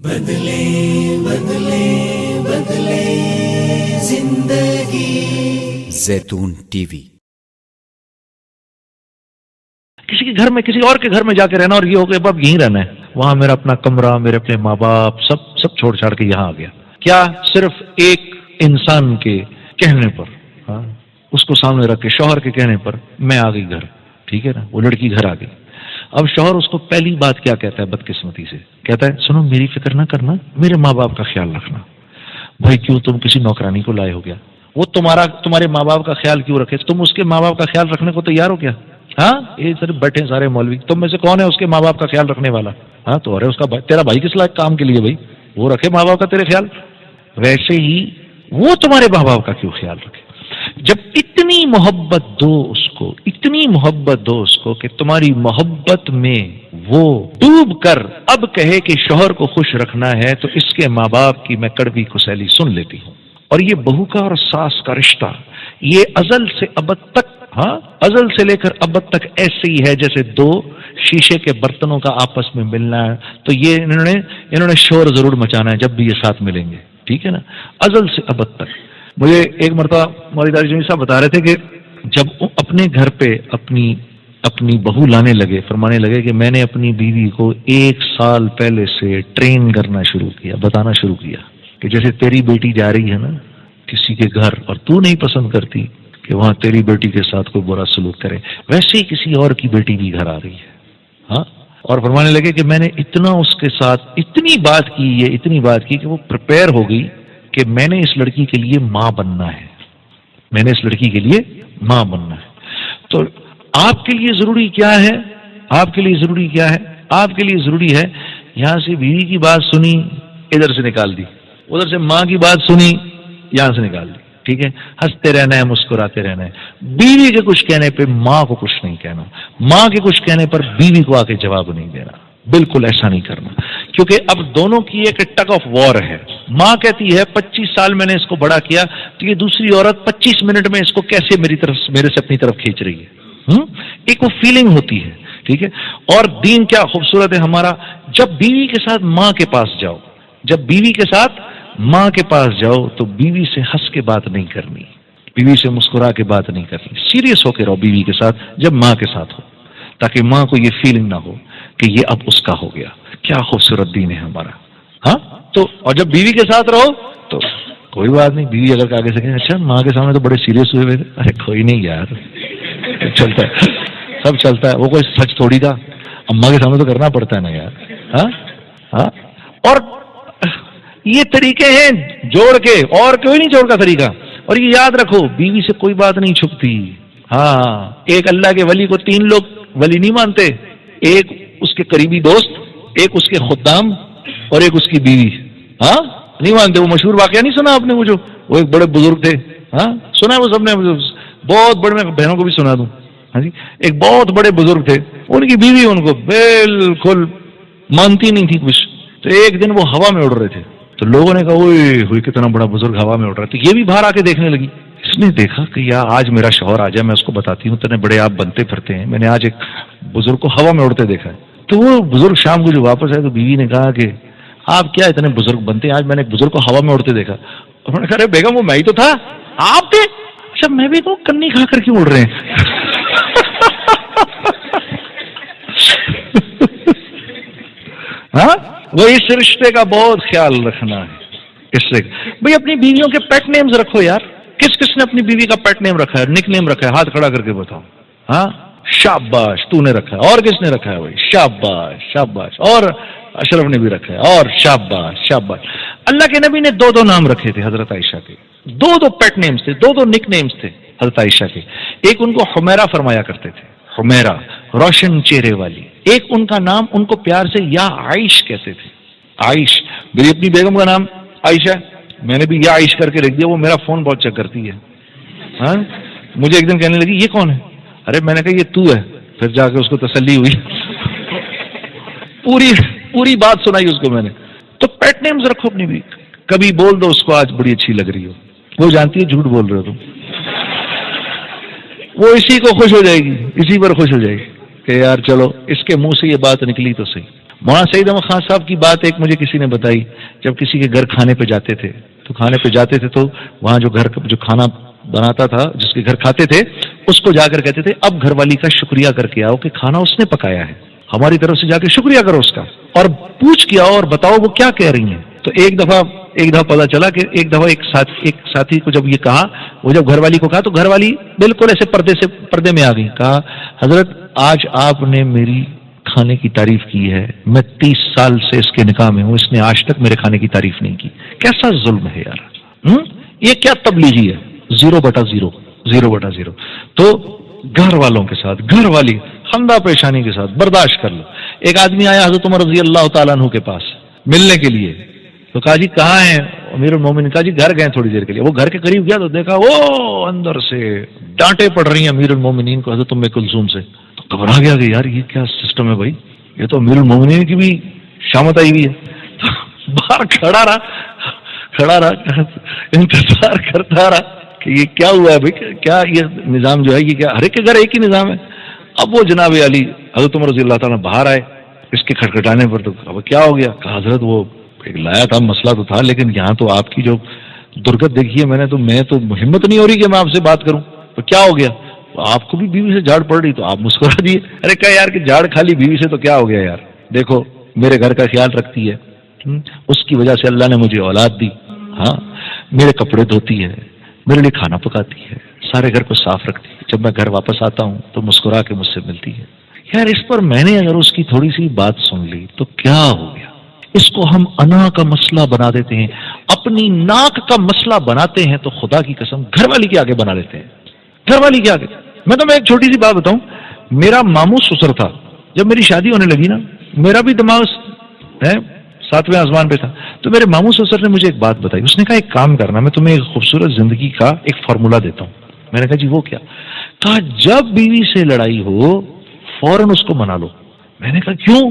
بدلے بدلے بدلے زندگی زیتون ٹی وی۔ کسی کے گھر میں کسی اور کے گھر میں جا کے رہنا اور یہ ہو کہ اب یہیں رہنا ہے، وہاں میرا اپنا کمرہ، میرے اپنے ماں باپ سب چھوڑ چھاڑ کے یہاں آ گیا، کیا صرف ایک انسان کے کہنے پر، اس کو سامنے رکھ کے شوہر کے کہنے پر میں آ گئی گھر، ٹھیک ہے نا، وہ لڑکی گھر آ گئی۔ اب شوہر اس کو پہلی بات کیا کہتا ہے بدقسمتی سے؟ کہتا ہے سنو میری فکر نہ کرنا، میرے ماں باپ کا خیال رکھنا۔ بھائی کیوں تم کسی نوکرانی کو لائے ہو گیا؟ وہ تمہارے ماں باپ کا خیال کیوں رکھے؟ تم اس کے ماں باپ کا خیال رکھنے کو تیار ہو کیا؟ ہاں، یہ صرف بیٹھے سارے مولوی، تم میں سے کون ہے اس کے ماں باپ کا خیال رکھنے والا؟ ہاں تو ارے اس کا تیرا بھائی کس لائق کام کے لیے بھائی؟ وہ رکھے ماں باپ کا تیرے خیال، ویسے ہی وہ تمہارے ماں باپ کا کیوں خیال رکھے؟ جب اتنی محبت دو اس کو، اتنی محبت دو اس کو کہ تمہاری محبت میں وہ ڈوب کر اب کہے کہ شوہر کو خوش رکھنا ہے، تو اس کے ماں باپ کی میں کڑوی کسیلی سن لیتی ہوں۔ اور یہ بہو کا اور ساس کا رشتہ یہ ازل سے ابد تک، ازل سے لے کر ابد تک ایسے ہی ہے جیسے دو شیشے کے برتنوں کا آپس میں ملنا ہے۔ تو یہ انہوں نے شور ضرور مچانا ہے جب بھی یہ ساتھ ملیں گے، ٹھیک ہے نا، ازل سے ابد تک۔ مجھے ایک مرتبہ مولوی داڑھی جمیل صاحب بتا رہے تھے کہ جب اپنے گھر پہ اپنی بہو لانے لگے، فرمانے لگے کہ میں نے اپنی بیوی کو 1 سال پہلے سے ٹرین کرنا شروع کیا، بتانا شروع کیا کہ جیسے تیری بیٹی جا رہی ہے نا کسی کے گھر اور تو نہیں پسند کرتی کہ وہاں تیری بیٹی کے ساتھ کوئی برا سلوک کرے، ویسے ہی کسی اور کی بیٹی بھی گھر آ رہی ہے۔ ہاں، اور فرمانے لگے کہ میں نے اتنا اس کے ساتھ اتنی بات کی کہ وہ پریپیئر ہو گئی کہ میں نے اس لڑکی کے لیے ماں بننا ہے، میں نے اس لڑکی کے لیے ماں بننا ہے۔ تو آپ کے لیے ضروری کیا ہے؟ آپ کے لیے ضروری کیا ہے؟ آپ کے لیے ضروری ہے یہاں سے بیوی کی بات سنی، ادھر سے نکال دی، ادھر سے ماں کی بات سنی، یہاں سے نکال دی، ٹھیک ہے، ہنستے رہنا ہے، مسکراتے رہنا ہے۔ بیوی کے کچھ کہنے پہ ماں کو کچھ نہیں کہنا، ماں کے کچھ کہنے پر بیوی کو آ کے جواب نہیں دینا، بالکل ایسا نہیں کرنا، کیونکہ اب دونوں کی ایک ٹگ آف وار ہے۔ ماں کہتی ہے 25 سال میں نے اس کو بڑا کیا، تو یہ دوسری عورت 25 منٹ میں اس کو کیسے میرے سے اپنی طرف کھینچ رہی ہے، ایک وہ فیلنگ ہوتی ہے، ٹھیک ہے۔ اور دین کیا خوبصورت ہے ہمارا، جب بیوی کے ساتھ ماں کے پاس جاؤ، جب بیوی کے ساتھ ماں کے پاس جاؤ تو بیوی سے ہنس کے بات نہیں کرنی، بیوی سے مسکرا کے بات نہیں کرنی، سیریس ہو کے رہو بیوی کے ساتھ جب ماں کے ساتھ ہو، تاکہ ماں کو یہ فیلنگ نہ ہو کہ یہ اب اس کا ہو گیا۔ کیا خوبصورت دین ہے ہمارا، ہاں۔ تو اور جب بیوی کے ساتھ رہو تو کوئی بات نہیں، بیوی اگر آگے سے کہیں اچھا ماں کے سامنے تو بڑے سیریس ہوئے تھے، ارے کوئی نہیں یار، چلتا ہے، سب چلتا ہے، وہ کوئی سچ تھوڑی تھا، اماں کے سامنے تو کرنا پڑتا ہے نا یار، ہاں۔ اور یہ طریقے ہیں جوڑ کے، اور کوئی نہیں جوڑ کا طریقہ۔ اور یہ یاد رکھو بیوی سے کوئی بات نہیں چھپتی، ہاں۔ ایک اللہ کے ولی کو 3 لوگ ولی نہیں مانتے، ایک اس کے قریبی دوست، ایک اس کے خدام اور ایک اس کی بیوی، ہاں نہیں مانتے۔ وہ مشہور واقعہ نہیں سنا آپ نے، وہ ایک بڑے بزرگ تھے، ہاں سنا ہے وہ سب نے، بہت بڑے، میں بہنوں کو بھی سنا دوں، ہاں جی۔ ایک بہت بڑے بزرگ تھے، ان کی بیوی ان کو بالکل مانتی نہیں تھی کچھ، تو ایک دن وہ ہوا میں اڑ رہے تھے، تو لوگوں نے کہا اوئے کتنا بڑا بزرگ ہوا میں اڑ رہا ہے، تو یہ بھی باہر آ کے دیکھنے لگی۔ اس نے دیکھا کہ یار آج میرا شوہر آ جائے، میں اس کو بتاتی ہوں اتنے بڑے آپ بنتے پھرتے ہیں، میں نے آج ایک بزرگ کو ہوا میں اڑتے دیکھا ہے۔ تو وہ بزرگ شام کو جو واپس آئے تو بیوی نے کہا کہ آپ کیا اتنے بزرگ بنتے ہیں، آج میں نے ایک بزرگ کو ہوا میں اڑتے دیکھا۔ انہوں نے کہا ارے بیگم وہ میں ہی تو تھا، آپ تھے؟ اچھا میں بھی تو کنی کھا کر کیوں اڑ رہے ہیں؟ ہاں، وہ اس رشتے کا بہت خیال رکھنا ہے۔ اس سے بھائی اپنی بیویوں کے پیٹ نیمز رکھو یار، کس نے اپنی بیوی کا پیٹ نیم رکھا ہے، نک نیم رکھا ہے، ہاتھ کھڑا کر کے بتاؤ۔ ہاں شاباش تو نے رکھا ہے، اور کس نے رکھا ہے بھائی؟ شاباش شاباش، اور اشرف نے بھی رکھا ہے، اور شاباش شاباش۔ اللہ کے نبی نے 2 نام رکھے تھے حضرت عائشہ کے، 2 پیٹ نیمز تھے، 2 نک نیمز تھے حضرت عائشہ کے۔ ایک ان کو حمیرہ فرمایا کرتے تھے، حمیرہ روشن چہرے والی، ایک ان کا نام ان کو پیار سے یا عائش کہتے تھے، عائش۔ میری اپنی بیگم کا نام عائشہ، میں نے بھی یا عائش کر کے رکھ دیا، وہ میرا فون بہت چیک کرتی ہے، ہاں۔ مجھے ایک دن کہنے لگی یہ کون ہے؟ ارے میں نے کہا یہ تو ہے، پھر جا کے اس کو تسلی ہوئی، پوری بات سنائی اس کو میں نے۔ تو پیٹ نیمز رکھو اپنی بھی، کبھی بول دو اس کو آج بڑی اچھی لگ رہی ہو، وہ جانتی ہے جھوٹ بول رہے ہو تم، وہ اسی کو خوش ہو جائے گی، اسی پر خوش ہو جائے گی کہ یار چلو اس کے منہ سے یہ بات نکلی تو صحیح۔ مولانا سعید احمد خان صاحب کی بات ایک مجھے کسی نے بتائی، جب کسی کے گھر کھانے پہ جاتے تھے تو وہاں جو گھر جو کھانا بناتا تھا، جس کے گھر کھاتے تھے، اس کو جا کر کہتے تھے اب گھر والی کا شکریہ کر کے آؤ کہ کھانا اس نے پکایا ہے، ہماری طرف سے جا کے شکریہ کرو اس کا، اور پوچھ کے آؤ اور بتاؤ وہ کیا کہہ رہی ہیں۔ تو ایک دفعہ پتا چلا کہ ایک دفعہ ایک ساتھی کو جب یہ کہا، وہ جب گھر والی کو کہا تو گھر والی بالکل ایسے پردے میں آ گئی، کہا حضرت آج آپ نے میری کھانے کی تعریف کی ہے، میں 30 سال سے اس کے نکاح میں ہوں، اس نے آج تک میرے کھانے کی تعریف نہیں کی۔ کیسا ظلم ہے یار، یہ کیا تبلیغی ہے؟ 0/0 تو گھر والوں کے ساتھ، گھر والی خندہ پیشانی کے ساتھ برداشت کر لو۔ ایک آدمی آیا حضرت عمر رضی اللہ تعالیٰ عنہ کے پاس ملنے کے لیے، تو کہا جی کہاں ہیں امیر المومنین؟ کہا جی گھر گئے تھوڑی دیر کے لیے۔ وہ گھر کے قریب گیا تو دیکھا وہ اندر سے ڈانٹے پڑ رہی ہیں امیر المومنین کو حضرت ام کلثوم سے، تو گھبرا گیا کہ یار یہ کیا سسٹم ہے بھائی، یہ تو امیر المومنین کی بھی شامت آئی ہوئی ہے۔ تو باہر کھڑا رہا انتظار کرتا رہا کہ یہ کیا ہوا ہے بھائی، کیا یہ نظام جو ہے یہ کیا ہر ایک کے گھر ایک ہی نظام ہے؟ اب وہ جناب علی حضرت عمر رضی اللہ تعالیٰ باہر آئے، اس کے کھٹکھٹانے پر تو اب کیا ہو گیا؟ کہا حضرت وہ ایک لایا تھا، مسئلہ تو تھا، لیکن یہاں تو آپ کی جو درگت دیکھی ہے میں تو ہمت نہیں ہو رہی کہ میں آپ سے بات کروں، تو کیا ہو گیا؟ آپ کو بھی بیوی سے جھاڑ پڑ رہی، تو آپ مسکرا دیے۔ ارے کہا یار کہ جھاڑ کھالی بیوی سے تو کیا ہو گیا یار، دیکھو میرے گھر کا خیال رکھتی ہے، اس کی وجہ سے اللہ نے مجھے اولاد دی، ہاں میرے کپڑے دھوتی ہے، میرے لیے کھانا پکاتی ہے، سارے گھر کو صاف رکھتی ہے، جب میں گھر واپس آتا ہوں تو مسکرا کے مجھ سے ملتی ہے۔ یار اس پر میں نے اگر اس کی تھوڑی سی بات سن لی تو کیا ہو گیا؟ اس کو ہم انا کا مسئلہ بنا دیتے ہیں، اپنی ناک کا مسئلہ بناتے ہیں، تو خدا کی قسم گھر والی کے آگے بنا لیتے ہیں، گھر والی کے آگے۔ میں ایک چھوٹی سی بات بتاؤں، میرا ماموں سسر تھا، جب میری شادی ہونے لگی نا، میرا بھی دماغ 7ویں آسمان پہ تھا، تو میرے ماموں سسر نے مجھے ایک بات بتائی، اس نے کہا ایک کام کرنا، میں تمہیں ایک خوبصورت زندگی کا ایک فارمولا دیتا ہوں۔ میں نے کہا جی وہ کیا؟ کہا جب بیوی سے لڑائی ہو فوراً اس کو منا لو۔ میں نے کہا کیوں؟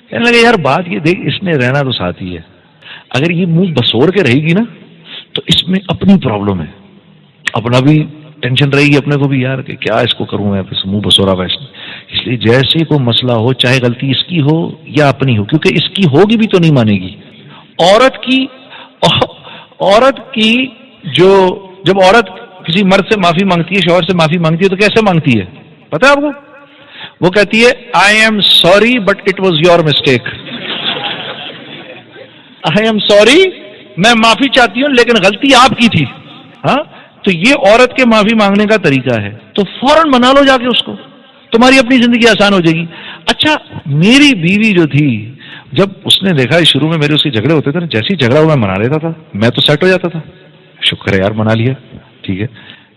کہنے لگے یار بات یہ دیکھ، اس نے رہنا تو ساتھ ہی ہے، اگر یہ منہ بسور کے رہے گی نا تو اس میں اپنی پرابلم ہے، اپنا بھی ٹینشن رہے گی اپنے کو بھی، یار کہ کیا اس کو کروں میں، منہ بسورا ویسے، اس لیے جیسے کوئی مسئلہ ہو، چاہے غلطی اس کی ہو یا اپنی ہو، کیونکہ اس کی ہوگی بھی تو نہیں مانے گی۔ عورت کی جب عورت کسی مرد سے معافی مانگتی ہے، شوہر سے معافی مانگتی ہے، تو کیسے مانگتی ہے پتہ ہے آپ کو؟ وہ کہتی ہے I am sorry but it was your mistake. I am sorry, میں معافی چاہتی ہوں لیکن غلطی آپ کی تھی۔ ہاں تو یہ عورت کے معافی مانگنے کا طریقہ ہے، تو فوراً منا لو جا کے اس کو، تمہاری اپنی زندگی آسان ہو جائے گی۔ اچھا میری بیوی جو تھی، جب اس نے دیکھا شروع میں میرے اس کے جھگڑے ہوتے تھے نا، جیسے ہی جھگڑا ہوا میں منا لیتا تھا، میں تو سیٹ ہو جاتا تھا، شکر ہے یار منا لیا، ٹھیک ہے،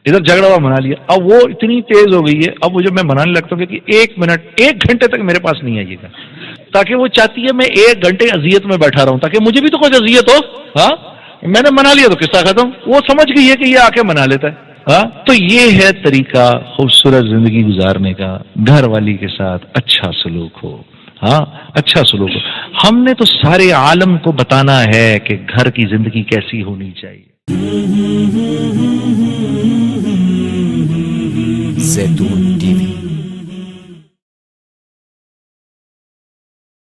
ادھر جھگڑا ہوا منا لیا۔ اب وہ اتنی تیز ہو گئی ہے، اب وہ جب میں منانے لگتا ہوں کہ 1 گھنٹے تک میرے پاس نہیں آئیے گا، تاکہ وہ چاہتی ہے میں 1 گھنٹے اذیت میں بیٹھا رہا ہوں، تاکہ مجھے بھی تو کچھ اذیت ہو۔ ہاں میں نے منا لیا تو قصہ ختم، وہ سمجھ گئی ہے کہ یہ آ کے منا لیتا ہے۔ ہاں تو یہ ہے طریقہ خوبصورت زندگی گزارنے کا، گھر والی کے ساتھ اچھا سلوک ہو، ہاں اچھا سلوک ہو۔ ہم نے تو سارے عالم کو بتانا ہے کہ گھر کی زندگی کیسی ہونی چاہیے۔ زیتون ٹی وی